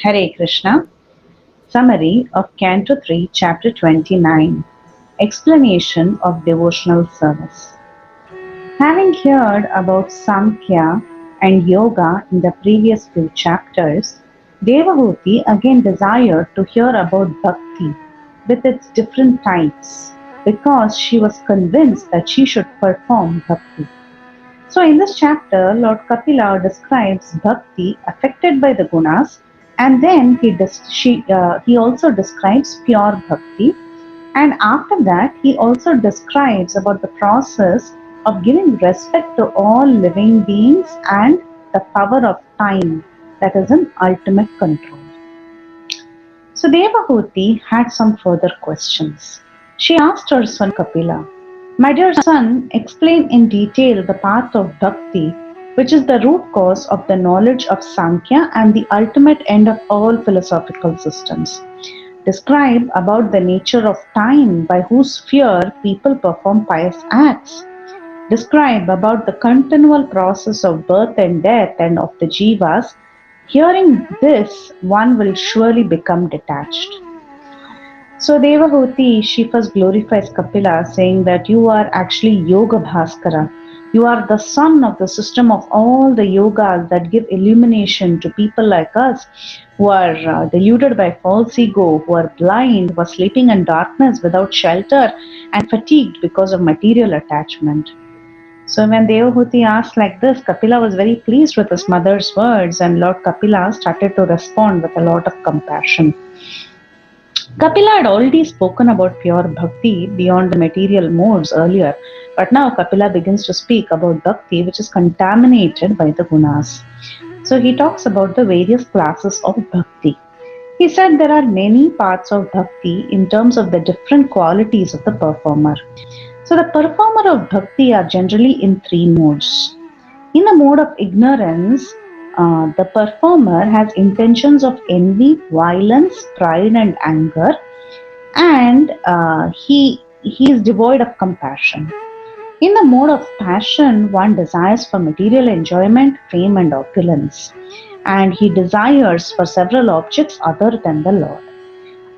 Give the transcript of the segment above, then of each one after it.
Hare Krishna. Summary of Canto 3, Chapter 29. Explanation of Devotional Service. Having heard about Samkhya and Yoga in the previous few chapters, Devahuti again desired to hear about Bhakti with its different types because she was convinced that she should perform Bhakti. So, in this chapter, Lord Kapila describes Bhakti affected by the gunas, and then he also describes pure Bhakti, and after that, he also describes about the process of giving respect to all living beings and the power of time that is in ultimate control. So Devahuti had some further questions. She asked her son Kapila, "My dear son, explain in detail the path of bhakti, which is the root cause of the knowledge of Sankhya and the ultimate end of all philosophical systems. Describe about the nature of time by whose fear people perform pious acts. Describe about the continual process of birth and death and of the Jivas. Hearing this, one will surely become detached." So Devahuti, she first glorifies Kapila, saying that you are actually Yoga Bhaskara. You are the son of the system of all the yogas that give illumination to people like us who are deluded by false ego, who are blind, who are sleeping in darkness without shelter and fatigued because of material attachment. So when Devahuti asked like this, Kapila was very pleased with his mother's words, and Lord Kapila started to respond with a lot of compassion. Kapila had already spoken about pure bhakti beyond the material modes earlier, but now Kapila begins to speak about bhakti which is contaminated by the gunas. So he talks about the various classes of bhakti. He said there are many parts of bhakti in terms of the different qualities of the performer. So the performer of bhakti are generally in three modes. In the mode of ignorance, the performer has intentions of envy, violence, pride, and anger, and he is devoid of compassion. In the mode of passion, one desires for material enjoyment, fame, and opulence, and he desires for several objects other than the Lord.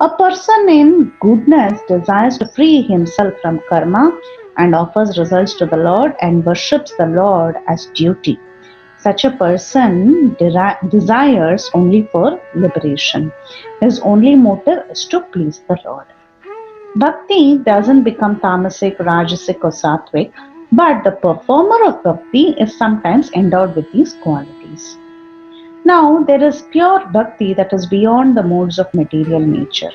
A person in goodness desires to free himself from karma and offers results to the Lord and worships the Lord as duty. Such a person desires only for liberation. His only motive is to please the Lord. Bhakti doesn't become tamasic, rajasic, or sattvic, but the performer of bhakti is sometimes endowed with these qualities. Now, there is pure bhakti that is beyond the modes of material nature.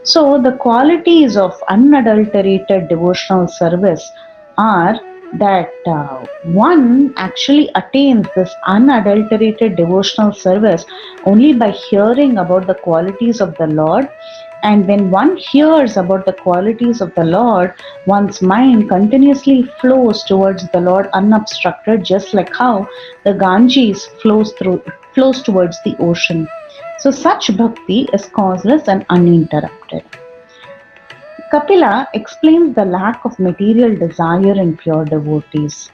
So, the qualities of unadulterated devotional service are that one actually attains this unadulterated devotional service only by hearing about the qualities of the Lord. And when one hears about the qualities of the Lord, one's mind continuously flows towards the Lord unobstructed, just like how the Ganges flows towards the ocean. So such bhakti is causeless and uninterrupted. Kapila explains the lack of material desire in pure devotees.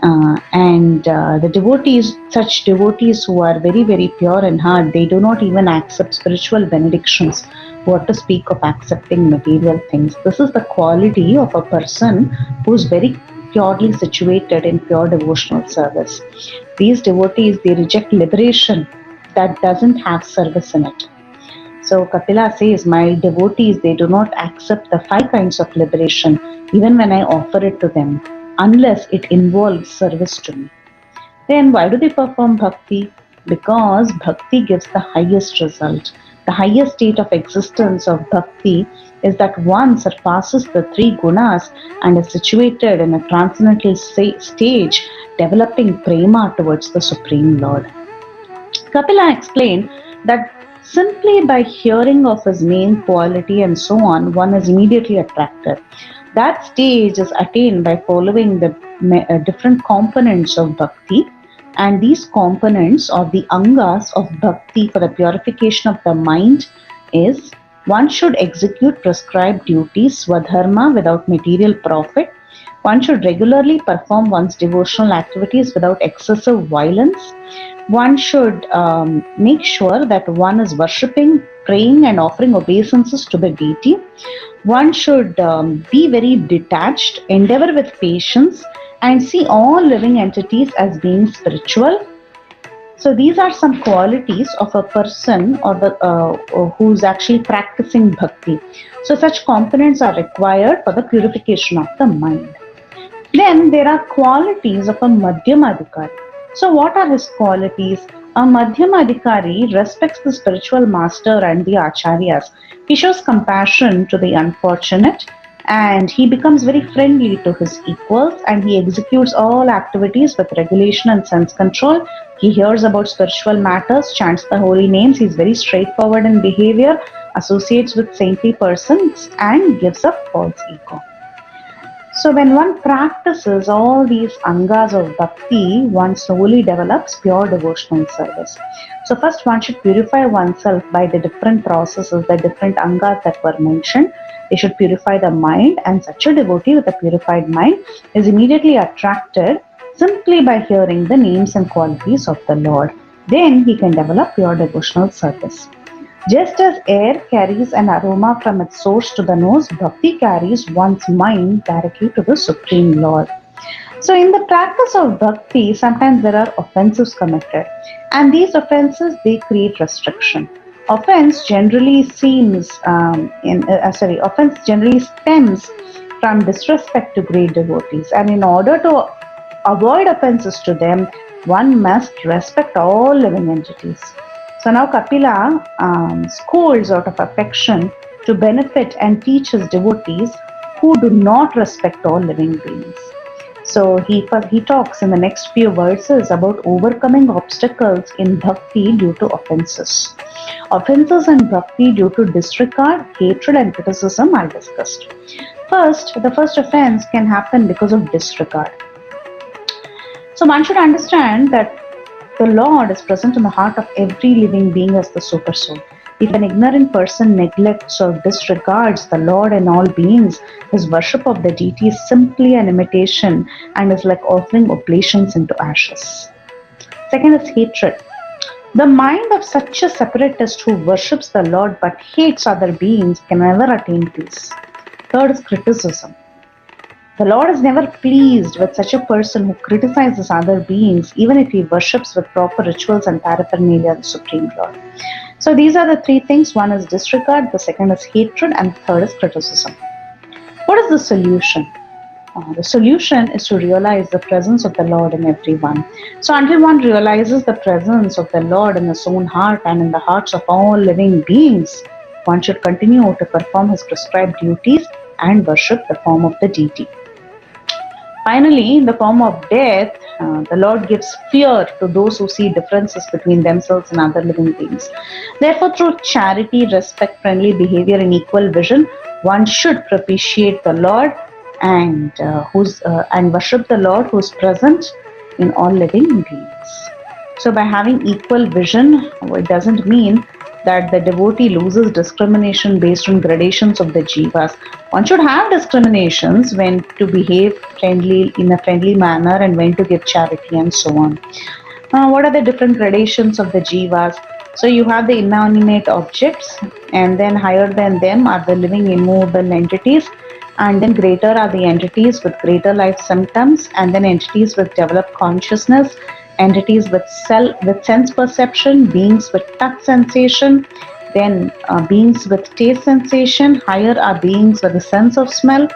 The devotees, such devotees who are very, very pure in heart, they do not even accept spiritual benedictions. What to speak of accepting material things? This is the quality of a person who is very purely situated in pure devotional service. These devotees, they reject liberation that doesn't have service in it. So Kapila says, my devotees, they do not accept the 5 kinds of liberation even when I offer it to them, unless it involves service to me. Then why do they perform bhakti? Because bhakti gives the highest result. The highest state of existence of bhakti is that one surpasses the 3 gunas and is situated in a transcendental stage, developing prema towards the Supreme Lord. Kapila explained that simply by hearing of his name, quality, and so on, one is immediately attracted. That stage is attained by following the different components of bhakti, and these components or the angas of bhakti for the purification of the mind is: one should execute prescribed duties, swadharma, without material profit. One should regularly perform one's devotional activities without excessive violence. one should make sure that one is worshipping, praying, and offering obeisances to the deity. One should be very detached, endeavor with patience, and see all living entities as being spiritual. So these are some qualities of a person or the who's actually practicing bhakti. So such components are required for the purification of the mind. Then there are qualities of a Madhyamadikari. So what are his qualities? A Madhyamadikari respects the spiritual master and the acharyas. He shows compassion to the unfortunate and he becomes very friendly to his equals and he executes all activities with regulation and sense control. He hears about spiritual matters, chants the holy names, he's very straightforward in behavior, associates with saintly persons and gives up false ego. So when one practices all these angas of bhakti, one slowly develops pure devotional service. So first one should purify oneself by the different processes, the different angas that were mentioned. They should purify the mind, and such a devotee with a purified mind is immediately attracted simply by hearing the names and qualities of the Lord. Then he can develop pure devotional service. Just as air carries an aroma from its source to the nose, bhakti carries one's mind directly to the Supreme Lord. So, in the practice of bhakti, sometimes there are offenses committed, and these offenses they create restriction. Offense generally stems from disrespect to great devotees, and in order to avoid offenses to them, one must respect all living entities. So now Kapila scolds out of affection to benefit and teach his devotees who do not respect all living beings. So he talks in the next few verses about overcoming obstacles in bhakti due to offenses. Offenses in bhakti due to disregard, hatred and criticism are discussed. First, the first offense can happen because of disregard. So one should understand that the Lord is present in the heart of every living being as the super soul. If an ignorant person neglects or disregards the Lord and all beings, his worship of the deity is simply an imitation and is like offering oblations into ashes. Second is hatred. The mind of such a separatist who worships the Lord but hates other beings can never attain peace. Third is criticism. The Lord is never pleased with such a person who criticizes other beings, even if he worships with proper rituals and paraphernalia the Supreme Lord. So these are the three things. One is disregard, the second is hatred, and the third is criticism. What is the solution? The solution is to realize the presence of the Lord in everyone. So until one realizes the presence of the Lord in his own heart and in the hearts of all living beings, one should continue to perform his prescribed duties and worship the form of the deity. Finally, in the form of death, the Lord gives fear to those who see differences between themselves and other living beings. Therefore, through charity, respect, friendly behavior, and equal vision, one should propitiate the Lord and worship the Lord who is present in all living beings. So, by having equal vision, it doesn't mean that the devotee loses discrimination based on gradations of the Jivas. One should have discriminations when to behave friendly in a friendly manner and when to give charity and so on. What are the different gradations of the Jivas? So you have the inanimate objects, and then higher than them are the living immovable entities, and then greater are the entities with greater life symptoms, and then entities with developed consciousness, entities with sense perception, beings with touch sensation, then beings with taste sensation. Higher are beings with a sense of smell,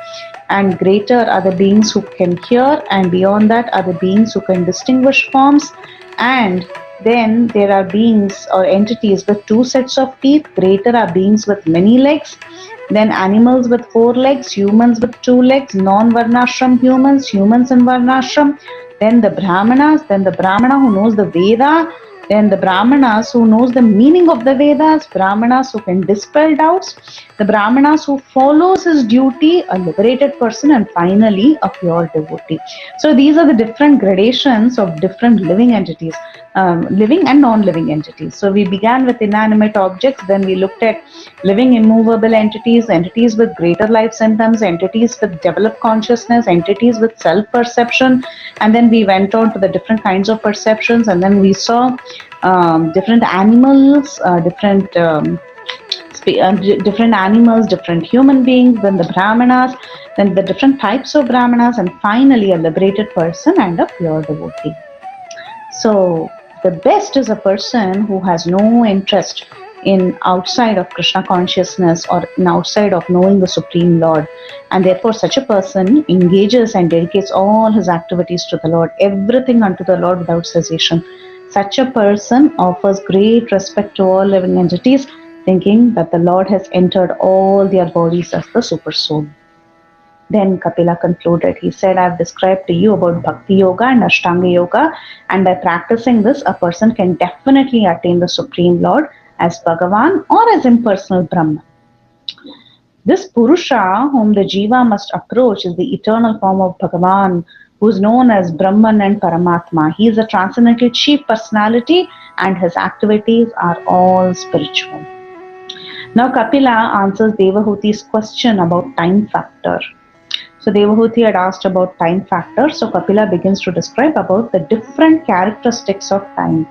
and greater are the beings who can hear, and beyond that are the beings who can distinguish forms. And then there are beings or entities with two sets of teeth. Greater are beings with many legs. Then animals with 4 legs, humans with 2 legs, non-varnashram humans, humans in varnashram. Then the Brahmana who knows the Veda, Then the Brahmanas who knows the meaning of the Vedas, Brahmanas who can dispel doubts, the Brahmanas who follows his duty, a liberated person, and finally a pure devotee. So these are the different gradations of different living entities, living and non-living entities. So we began with inanimate objects, then we looked at living immovable entities, entities with greater life symptoms, entities with developed consciousness, entities with self-perception, and then we went on to the different kinds of perceptions, and then we saw different animals, different animals, different human beings, then the Brahmanas, then the different types of Brahmanas, and finally a liberated person and a pure devotee. So the best is a person who has no interest in outside of Krishna consciousness or in outside of knowing the Supreme Lord, and therefore such a person engages and dedicates all his activities to the Lord, everything unto the Lord without cessation. Such a person offers great respect to all living entities, thinking that the Lord has entered all their bodies as the super soul. Then Kapila concluded. He said, I have described to you about Bhakti Yoga and Ashtanga Yoga, and by practicing this, a person can definitely attain the Supreme Lord as Bhagavan or as impersonal Brahman. This Purusha, whom the Jiva must approach, is the eternal form of Bhagavan, who is known as Brahman and Paramatma. He is a transcendental chief personality, and his activities are all spiritual. Now Kapila answers Devahuti's question about time factor. So Devahuti had asked about time factor. So Kapila begins to describe about the different characteristics of time.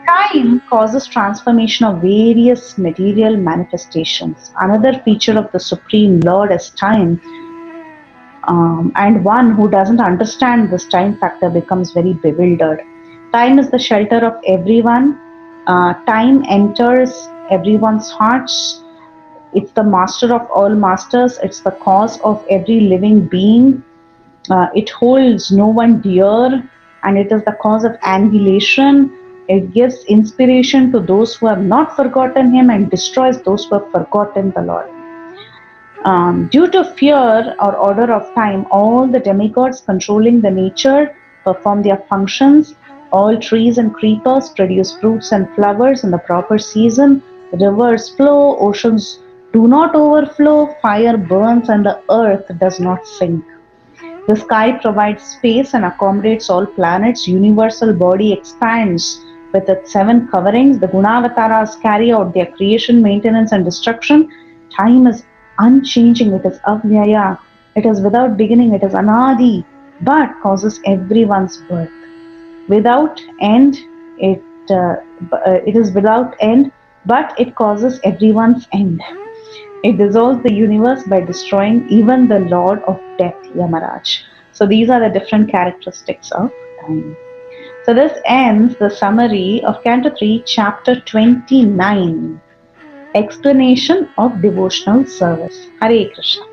Time causes transformation of various material manifestations. Another feature of the Supreme Lord is time. And one who doesn't understand this time factor becomes very bewildered. Time is the shelter of everyone. Time enters everyone's hearts. It's the master of all masters. It's the cause of every living being. It holds no one dear, and it is the cause of annihilation. It gives inspiration to those who have not forgotten him and destroys those who have forgotten the Lord. Due to fear or order of time, all the demigods controlling the nature perform their functions. All trees and creepers produce fruits and flowers in the proper season. Rivers flow, oceans do not overflow, fire burns, and the earth does not sink. The sky provides space and accommodates all planets. Universal body expands with its 7 coverings. The Gunavataras carry out their creation, maintenance, and destruction. Time is unchanging. It is avyaya. It is without beginning. It is anadi, but causes everyone's birth. Without end, it is without end, but it causes everyone's end. It dissolves the universe by destroying even the Lord of Death, Yamaraj. So these are the different characteristics of time. So this ends the summary of Canto 3, Chapter 29, Explanation of Devotional Service. Hare Krishna.